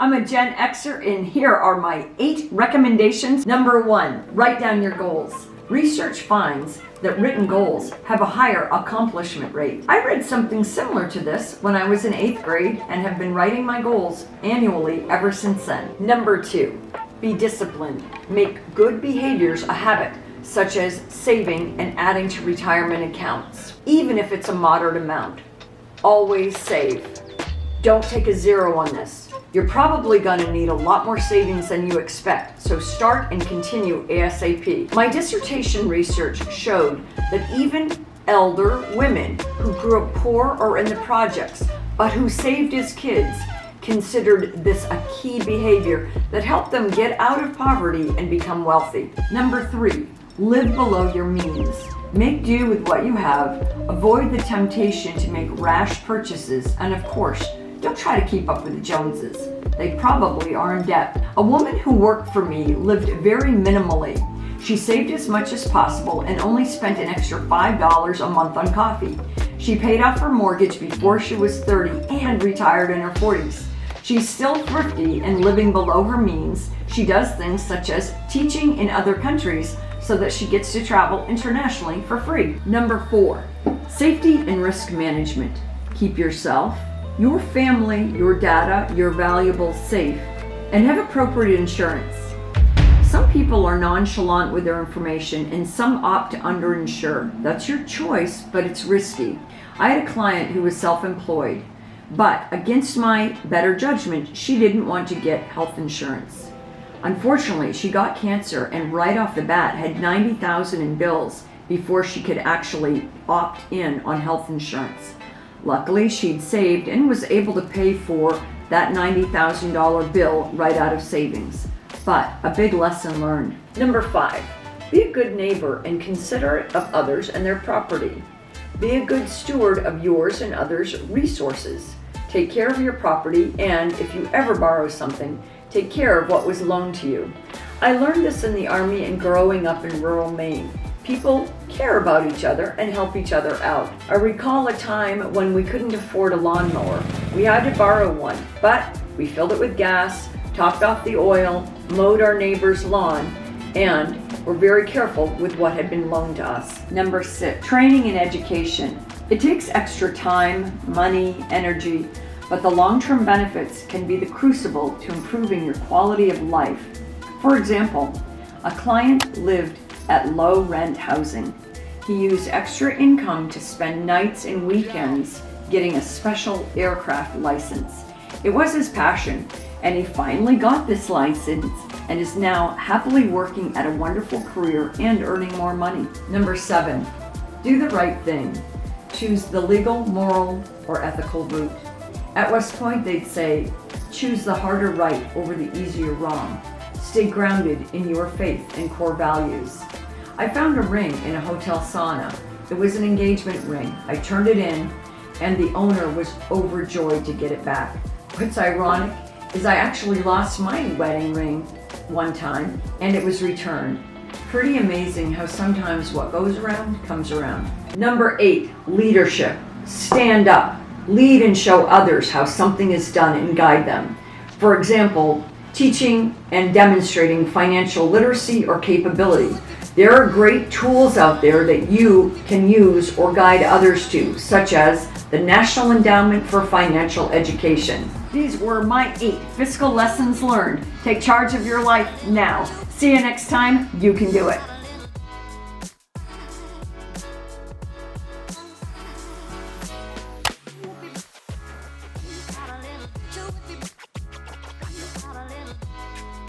I'm a Gen Xer, and here are my 8 recommendations. Number 1, write down your goals. Research finds that written goals have a higher accomplishment rate. I read something similar to this when I was in 8th grade and have been writing my goals annually ever since then. Number 2, be disciplined. Make good behaviors a habit, such as saving and adding to retirement accounts, even if it's a moderate amount. Always save. Don't take a zero on this. You're probably going to need a lot more savings than you expect, so start and continue ASAP. My dissertation research showed that even elder women who grew up poor or in the projects, but who saved as kids, considered this a key behavior that helped them get out of poverty and become wealthy. Number 3, live below your means. Make do with what you have, avoid the temptation to make rash purchases, and of course, don't try to keep up with the Joneses. They probably are in debt. A woman who worked for me lived very minimally. She saved as much as possible and only spent an extra $5 a month on coffee. She paid off her mortgage before she was 30 and retired in her 40s. She's still thrifty and living below her means. She does things such as teaching in other countries so that she gets to travel internationally for free. Number 4, safety and risk management. Keep yourself, your family, your data, your valuables safe, and have appropriate insurance. Some people are nonchalant with their information and some opt to underinsure. That's your choice, but it's risky. I had a client who was self-employed, but against my better judgment, she didn't want to get health insurance. Unfortunately, she got cancer and right off the bat had $90,000 in bills before she could actually opt in on health insurance. Luckily, she'd saved and was able to pay for that $90,000 bill right out of savings. But a big lesson learned. Number 5, be a good neighbor and considerate of others and their property. Be a good steward of yours and others' resources. Take care of your property, and if you ever borrow something, take care of what was loaned to you. I learned this in the Army and growing up in rural Maine. People care about each other and help each other out. I recall a time when we couldn't afford a lawnmower. We had to borrow one, but we filled it with gas, topped off the oil, mowed our neighbor's lawn, and were very careful with what had been loaned to us. Number 6, training and education. It takes extra time, money, energy, but the long-term benefits can be the crucible to improving your quality of life. For example, a client lived at low rent housing. He used extra income to spend nights and weekends getting a special aircraft license. It was his passion, and he finally got this license and is now happily working at a wonderful career and earning more money. Number 7, do the right thing. Choose the legal, moral, or ethical route. At West Point, they'd say, choose the harder right over the easier wrong. Stay grounded in your faith and core values. I found a ring in a hotel sauna. It was an engagement ring. I turned it in, and the owner was overjoyed to get it back. What's ironic is I actually lost my wedding ring one time, and it was returned. Pretty amazing how sometimes what goes around comes around. Number 8, leadership. Stand up. Lead and show others how something is done and guide them. For example, teaching and demonstrating financial literacy or capability. There are great tools out there that you can use or guide others to, such as the National Endowment for Financial Education. These were my 8 fiscal lessons learned. Take charge of your life now. See you next time. You can do it.